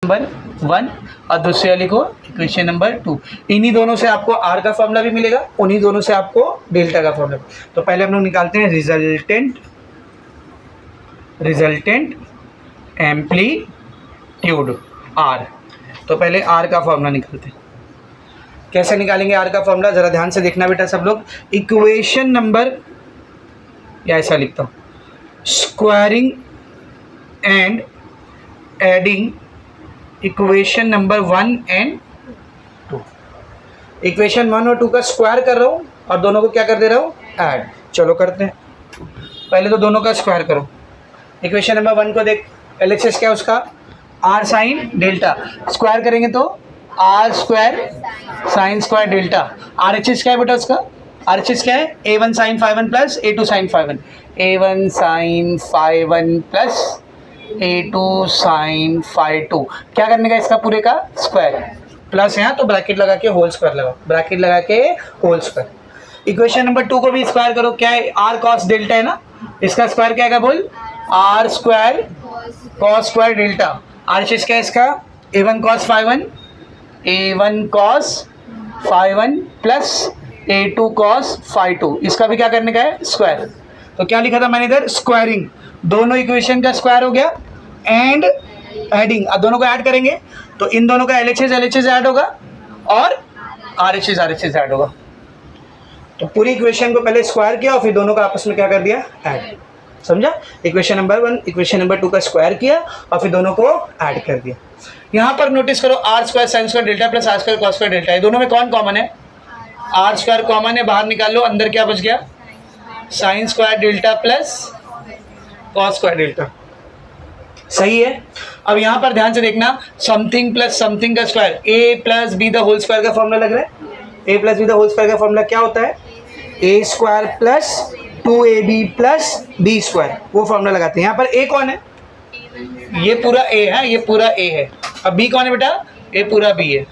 Number 1 और दूसरे वाली को इक्वेशन नंबर 2। इन्हीं दोनों से आपको आर का फॉर्मूला भी मिलेगा, उन्हीं दोनों से आपको डेल्टा का फॉर्मूला। तो पहले हम लोग निकालते हैं रिजल्टेंट एम्पलीट्यूड आर। तो पहले आर का फॉर्मूला निकालते हैं। कैसे निकालेंगे आर का फॉर्मूला, ज़रा ध्यान से देखना बेटा सब लोग। इक्वेशन नंबर, या ऐसा लिखता हूँ, squaring and adding equation number 1 and 2। Equation 1 और 2 का स्क्वायर कर रहा हूँ और दोनों को क्या कर दे रहा हूँ, ऐड। चलो करते हैं। पहले तो दोनों का स्क्वायर करो। इक्वेशन नंबर 1 को देख, एलएचएस क्या है उसका, आर साइन डेल्टा। स्क्वायर करेंगे तो R square sine square delta. R H S क्या है बेटा उसका, आर एच एस क्या है, a1 sine phi 1 plus a2 sine phi 1, a1 sine phi 1 plus a2 sine phi 2। क्या करने का इसका पूरे का स्क्वायर, प्लस यहाँ तो ब्रैकेट लगा के होल स्क्वायर लगा, ब्रैकेट लगा के होल स्क्वायर। इक्वेशन नंबर 2 को भी स्क्वायर करो। क्या है, आर कॉस डेल्टा है ना, इसका स्क्वायर क्या है बोल, R square cos square delta. R H S क्या है इसका, a1 cos phi 1, a1 cos phi 1 plus a2 cos phi 2। इसका भी क्या करने का है, स्क्वायर। तो क्या लिखा था मैंने इधर, स्क्वायरिंग। दोनों इक्वेशन का स्क्वायर हो गया, एंड एडिंग। अब दोनों को ऐड करेंगे तो इन दोनों का एलएचएस ऐड होगा और आरएचएस ऐड होगा। तो पूरी इक्वेशन को पहले स्क्वायर किया और फिर दोनों का आपस में क्या कर दिया, ऐड। समझा, इक्वेशन नंबर 1 इक्वेशन नंबर 2 का स्क्वायर किया और फिर दोनों को ऐड कर दिया। यहाँ पर नोटिस करो, R square sine square delta plus R square cos square delta है। दोनों में कौन कॉमन है, आर स्क्वायर कॉमन है, बाहर निकाल लो। अंदर क्या बच गया, sine square delta plus cos square delta. सही है। अब यहाँ पर ध्यान से देखना, समथिंग प्लस समथिंग का square, A plus B the whole square का फॉर्मूला लग रहा है। A plus B the whole square का फॉर्मूला क्या होता है, A square plus 2ab plus B square, वो फॉर्मूला लगाते हैं। यहाँ पर ए कौन है, ये पूरा ए है, ये पूरा ए है। अब बी कौन है बेटा, ए पूरा बी है।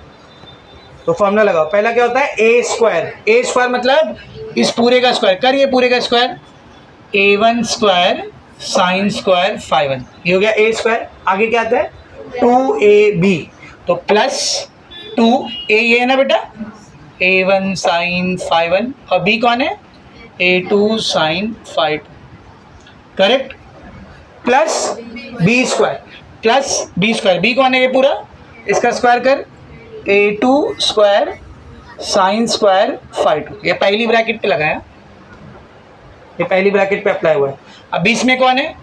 तो फॉर्मूला लगाओ। पहला क्या होता है, ए स्क्वायर मतलब इस पूरे का स्क्वायर कर, ये पूरे का square, a1 square sine square phi 1, ये हो गया ए स्क्वायर। आगे क्या आता है, 2ab, तो प्लस 2a ये है ना बेटा, a1 साइन फाई 1, और b कौन है, a2 sine phi 2, correct. Plus b square, b कौन है, ये पूरा, इसका स्क्वायर कर, a2 square sine square phi 2। ये पहली ब्रैकेट पे लगाया, ये पहली ब्रैकेट पे अप्लाई हुआ है। अब बीच में कौन है,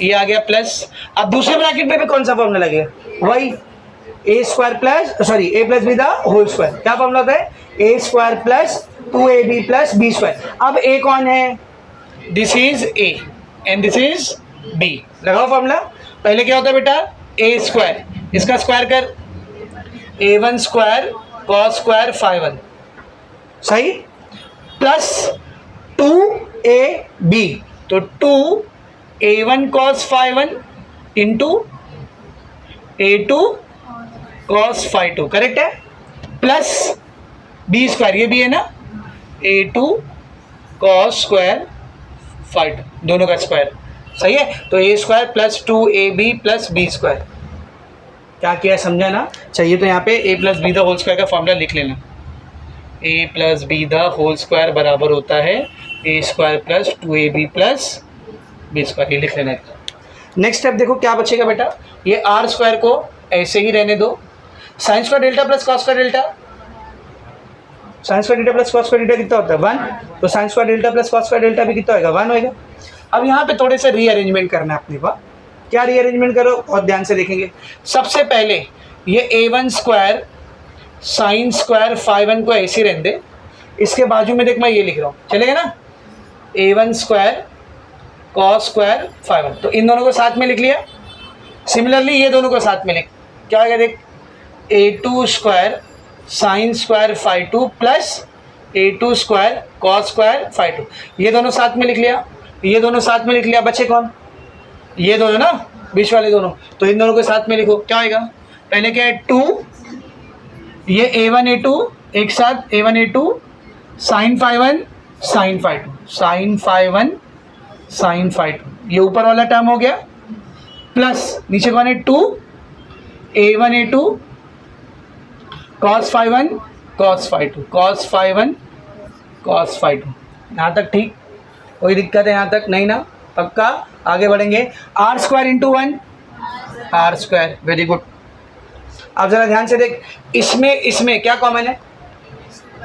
ये आ गया प्लस। अब दूसरे ब्रैकेट पे भी कौन सा फॉर्मूला लगेगा, वही A square plus sorry A plus B the whole square. क्या फॉर्मूला होता है, A square plus 2ab plus B square. अब ए कौन है, this is A and this is B. लगाओ फॉर्मूला। पहले क्या होता है बेटा, ए स्क्वायर, इसका स्क्वायर कर, a1 square cos square phi 1, सही, प्लस 2ab, तो 2a1 cos phi 1 into a2 cos phi 2, correct है, प्लस b स्क्वायर, ये भी है ना, a2 कॉस स्क्वायर फाई 2, दोनों का स्क्वायर, सही है। तो a square plus 2ab plus b square. क्या किया समझा ना, चाहिए तो यहाँ पे a plus B the whole square का फॉर्मूला लिख लेना। a plus B the whole square बराबर होता है a square plus 2ab plus B square, ये लिख लेना। नेक्स्ट स्टेप देखो क्या बचेगा बेटा, ये आर स्क्वायर को ऐसे ही रहने दो। Sign square delta plus cos square delta, sign square delta plus cos square delta कितना होता है, 1। तो sign square delta plus cos square delta भी कितना होगा, 1 होगा। अब यहाँ पे थोड़े से रीअरेंजमेंट करना है अपने को। क्या रीअरेंजमेंट करो, और ध्यान से देखेंगे। सबसे पहले ये a1 square sine square phi 1 को ऐसे रहने दे, इसके बाजू में देख मैं ये लिख रहा हूँ, चलेगा ना, a1 square cos square phi 1, तो इन दोनों को साथ में लिख लिया। सिमिलरली ये दोनों को साथ में लिख, क्या होगा देख, a2 square sine square phi 2 plus a2 square cos square phi 2, ये दोनों साथ में लिख लिया, ये दोनों साथ में लिख लिया। बचे कौन, ये दोनों ना, बीच वाले दोनों, तो इन दोनों को साथ में लिखो। क्या होगा, पहले क्या है 2, ये a1 a2 एक साथ, a1 a2 sine phi 1 sine phi 2, sine phi 1 sine phi 2, ये ऊपर वाला टर्म हो गया, प्लस नीचे कौन है 2 A1 A2 cos phi 1 cos phi 2 cos phi 1 cos phi 2। यहाँ तक ठीक, कोई दिक्कत है यहाँ तक? नहीं ना, पक्का। आगे बढ़ेंगे। R square into 1 R square, very good. अब जरा ध्यान से देख, इसमें क्या कॉमन है?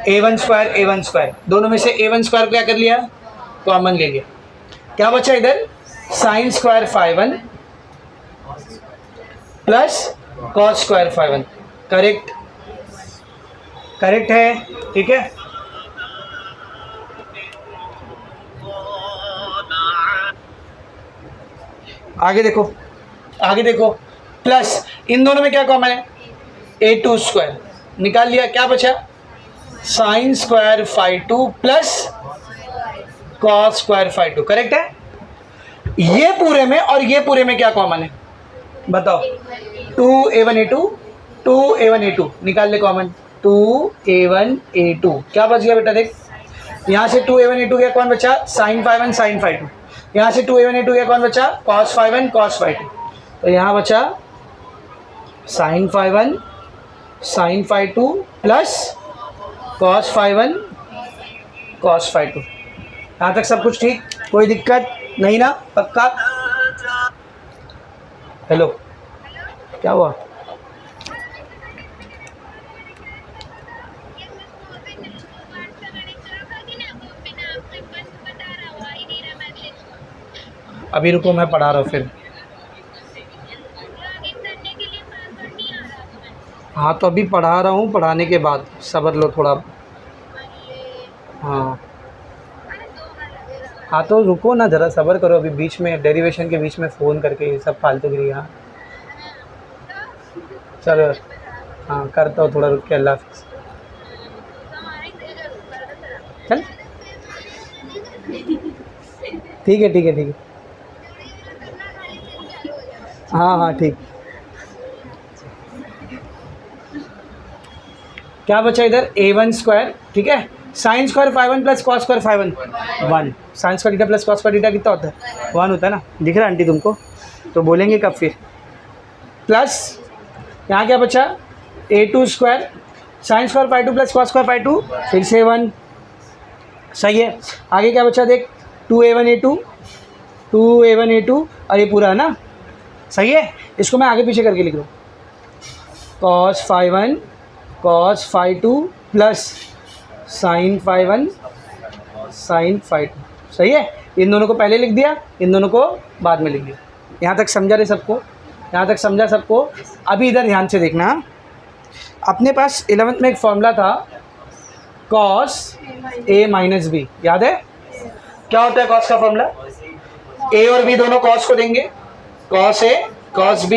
A1 स्क्वायर, दोनों में से A1 स्क्वायर क्या कर लिया? कॉमन ले लिया। क्या बचा इधर? Sine square phi 1 plus cos square phi 1। Correct है, ठीक है। आगे देखो, प्लस इन दोनों में क्या कॉमन है? A2 स्क्वायर निकाल लिया, क्या बचा? Sine square phi 2 plus cos square phi 2। Correct है। ये पूरे में और ये पूरे में क्या कॉमन है बताओ? 2A1A2 निकाल ले कॉमन। 2A1A2 क्या बच गया बेटा? देख, यहाँ से 2A1A2 क्या कौन बचा? Sine phi 1 sine phi 2। यहाँ से 2A1A2 क्या कौन बचा? cos phi 1 cos phi 2। तो यहाँ बचा sine phi 1 sine phi 2 plus cos phi 1 cos phi 2। यहाँ तक सब कुछ ठीक, कोई दिक्कत नहीं ना, पक्का? हेलो, क्या हुआ? अभी रुको, मैं पढ़ा रहा हूँ फिर। हाँ तो अभी पढ़ा रहा हूँ, पढ़ाने के बाद सब्र लो थोड़ा। हाँ तो रुको ना, ज़रा सब्र करो। अभी बीच में डेरिवेशन के बीच में फ़ोन करके ये सब फालतू गिरी। हाँ चलो, हाँ करता हूँ थोड़ा रुक के। अल्लाह हाफ़िज़। चल ठीक है। हाँ ठीक। क्या बचा इधर? A1 स्क्वायर, ठीक है। Sine square phi 1 plus cos square phi 1 1। Sine square theta plus cos square theta कितना होता है? 1 होता है ना, दिख रहा है आंटी तुमको? तो बोलेंगे कब फिर? प्लस यहाँ क्या बचा? A2 square sine square phi 2 plus cos square phi 2, फिर से 1। सही है। आगे क्या बचा देख? 2A1A2 और ये पूरा है ना, सही है। इसको मैं आगे पीछे करके लिख रहा हूँ। cos phi 1 cos phi 2 plus sine phi 1 sine phi 2। सही है। इन दोनों को पहले लिख दिया, इन दोनों को बाद में लिख दिया। यहाँ तक समझा रहे सबको? यहाँ तक समझा सबको? अभी इधर ध्यान से देखना। अपने पास 11th में एक फॉर्मूला था cos A माइनस बी, याद है? क्या होता है cos का फॉर्मूला? A और B दोनों cos को देंगे, cos A cos B,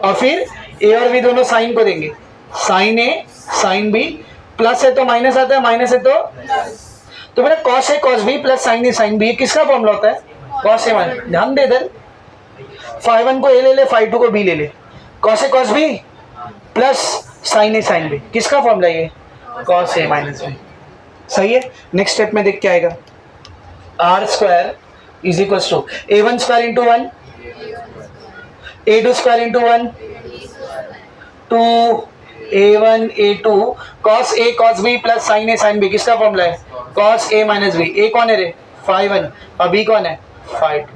और फिर A और B दोनों साइन को देंगे, sine A sine B। Plus है तो माइनस आता है, माइनस है तो मेरा cos A cos B plus sine A sine B, किसका फॉर्मूला होता है? cos A minus. ध्यान दे इधर, phi 1 को A ले ले, phi 2 को B ले ले। cos A cos B plus sine A sine B, किसका फॉर्मूला ये? cos A minus B। सही है। नेक्स्ट स्टेप में देख के आएगा, R square is equal to A1 square into 1 A2 square into 1 2A1A2 cos A cos B plus sine A sine B, किसका formula है? cos A minus B। A कौन है रे? phi 1, और B कौन है? phi 2।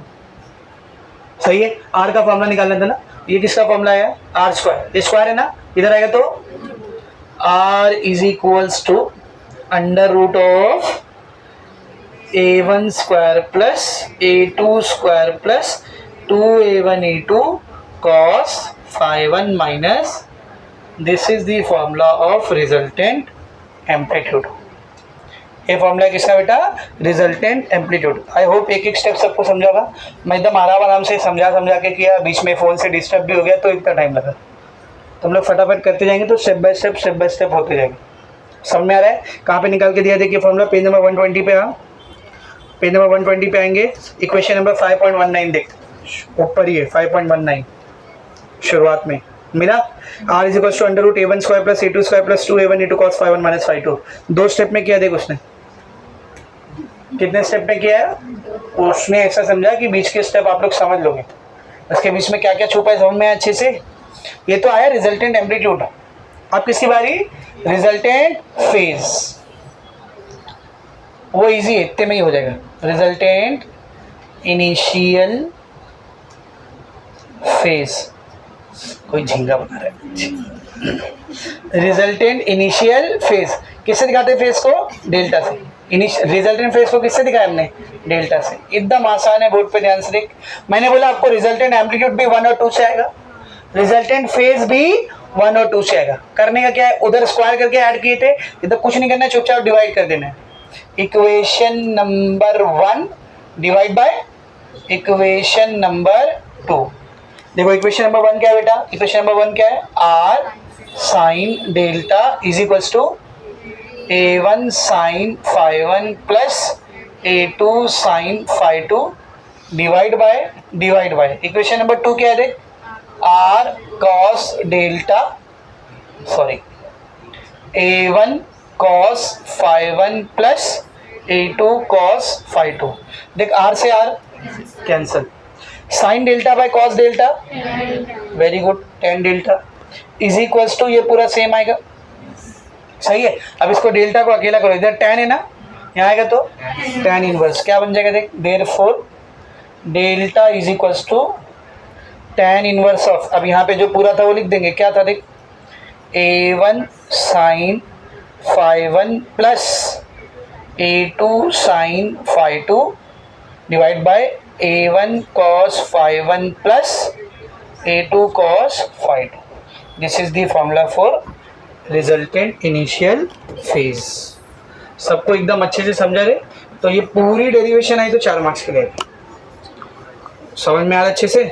सही है। R का फॉर्मूला निकालना था ना, ये किसका फॉर्मूला है? R स्क्वायर, ये स्क्वायर है ना, इधर आएगा तो R is equals to under root of A1 square plus A2 square plus 2A1A2 cos phi 1 minus, this is the formula of resultant amplitude. ये फॉर्मूला किसका बेटा? Resultant amplitude. आई होप एक एक स्टेप सबको समझा होगा। मैं एकदम आराम से समझा के किया, बीच में फ़ोन से डिस्टर्ब भी हो गया तो इतना टाइम लगा। तुम लोग फटाफट करते जाएंगे तो स्टेप बाय स्टेप होते जाएंगे। समझ में आ रहा है? कहाँ पे निकाल के दिया देखिए फॉर्मूला, पेज नंबर 120 पे। हाँ पेज नंबर 120 पे आएंगे, इक्वेशन नंबर 5.19 देख, ऊपर ही है 5.19 शुरुआत में मिला। R is equal to under root A1 square plus A2 square plus 2A1A2 cos phi 1 minus phi 2। दो स्टेप में किया देख उसने, कितने स्टेप में किया है उसने? ऐसा समझा कि बीच के स्टेप आप लोग समझ लोगे, उसके बीच में क्या क्या छुपा है समझ में अच्छे से। ये तो आया रिजल्टेंट एम्पलीट्यूड। अब किसकी बारी? Resultant phase. वो इजी है, इतने में ही हो जाएगा। रिजल्टेंट इनिशियल फेज, कोई झींगा बना रहा है। रिजल्टेंट इनिशियल फेज किससे दिखाते हैं? फेज को डेल्टा से। रिजल्टेंट फेज को किससे दिखाया हमने? डेल्टा से। एकदम आसान है, बोर्ड पे ध्यान से देख। मैंने बोला आपको रिजल्टेंट एम्पलीट्यूड भी 1 और 2 से आएगा, रिजल्टेंट फेज भी 1 और 2 से आएगा। करने का क्या है? उधर स्क्वायर करके ऐड किए थे, इधर कुछ नहीं करना है, चुपचाप डिवाइड कर देना है। Equation number 1 divide by equation number 2। देखो इक्वेशन नंबर 1 क्या है बेटा? इक्वेशन नंबर 1 क्या है? R sine delta is equals to A1 sine phi1 plus A2 sine phi2 divide by equation number 2 क्या है? देख, R cos delta, sorry, A1 cos phi1 plus A2 cos phi2। देख R से R cancel, sine delta by cos delta, very good, tan delta is equals to, ये पूरा same आएगा, सही है। अब इसको डेल्टा को अकेला करो, इधर टेन है ना, यहाँ आएगा तो टेन इनवर्स क्या बन जाएगा? देख, therefore delta is equals to tan inverse of, अब यहाँ पे जो पूरा था वो लिख देंगे, क्या था? देख, A1 sine phi1 plus A2 sine phi2 divide by A1 cos phi1 plus A2 cos phi2। This is the formula for resultant initial phase. सबको एकदम अच्छे से समझा रहे? तो ये पूरी डेरिवेशन आई तो 4 मार्क्स के लिए। समझ में आ रहा अच्छे से?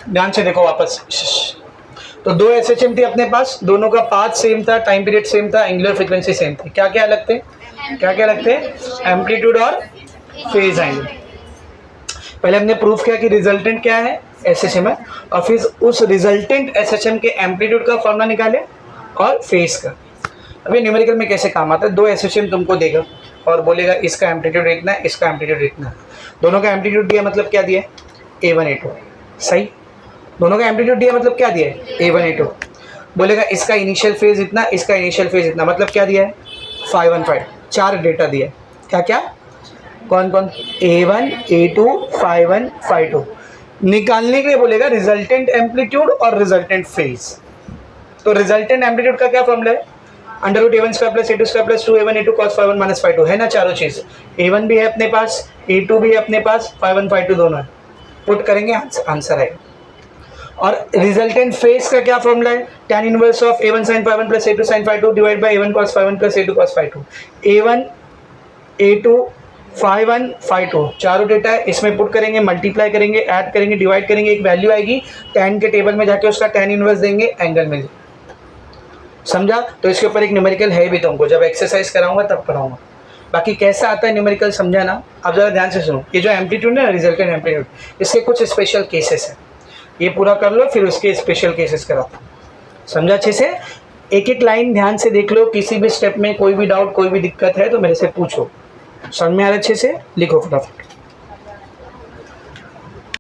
ध्यान से देखो वापस। तो 2 SHM थी अपने पास, दोनों का पाथ सेम था, टाइम पीरियड सेम था, एंगुलर फ्रीक्वेंसी सेम थी। क्या क्या लगते हैं? क्या क्या लगते हैं? एम्पलीट्यूड और फेज एंगल। पहले हमने प्रूफ किया कि रिजल्टेंट क्या है? SHM है, और फिर उस रिजल्टेंट SHM के एम्पलीट्यूड का फॉर्मूला निकाले और फेज का। अभी न्यूमेरिकल में कैसे काम आता है? 2 SHM तुमको देगा और बोलेगा इसका एम्पलीट्यूड इतना है, इसका एम्पलीट्यूड इतना है। दोनों का एम्पलीट्यूड दिया मतलब क्या दिया? A1 A2, सही। दोनों का एम्पलीट्यूड दिया मतलब क्या दिया है? A1 A2। बोलेगा इसका इनिशियल फेज इतना, इसका इनिशियल फेज इतना, मतलब क्या दिया है? phi1 phi2, 4 डेटा दिया है। क्या क्या? कौन कौन? A1 A2 phi1 phi2। निकालने के लिए बोलेगा रिजल्टेंट एम्पलीट्यूड और रिजल्टेंट फेज। तो रिजल्टेंट एम्पलीट्यूड का क्या फॉर्मूला है? Under root A1 square plus A2 square plus 2A1 A2 cos phi1 minus phi2 है ना, चारों चीज। A1 भी है अपने पास, A2 भी है अपने पास, phi1 phi2 दोनों है। पुट करेंगे, आंसर है। और रिजल्टेंट फेज का क्या फॉर्मूला है? tan inverse of A1 sin phi1 plus A2 sin phi2 divide by A1 cos phi1 plus A2 cos phi2। A1 A2 phi1 phi2 चारों डेटा है, इसमें पुट करेंगे, मल्टीप्लाई करेंगे, ऐड करेंगे, डिवाइड करेंगे, एक वैल्यू आएगी, tan के टेबल में जाके उसका tan इनवर्स देंगे, एंगल मिल। समझा? तो इसके ऊपर एक न्यूमेरिकल है भी, तुमको जब एक्सरसाइज कराऊंगा तब पढ़ाऊंगा। बाकी कैसा आता है न्यूमेरिकल समझा ना? आप जरा ध्यान से सुनो। ये जो एम्पलीट्यूड है, रिजल्टेंट एम्पलीट्यूड, इसके कुछ स्पेशल केसेस हैं, ये पूरा कर लो फिर उसके स्पेशल केसेस कराता हूँ। समझा अच्छे से? एक एक लाइन ध्यान से देख लो, किसी भी स्टेप में कोई भी डाउट, कोई भी दिक्कत है तो मेरे से पूछो। समझ में आ रहा अच्छे से? लिखो फटाफट।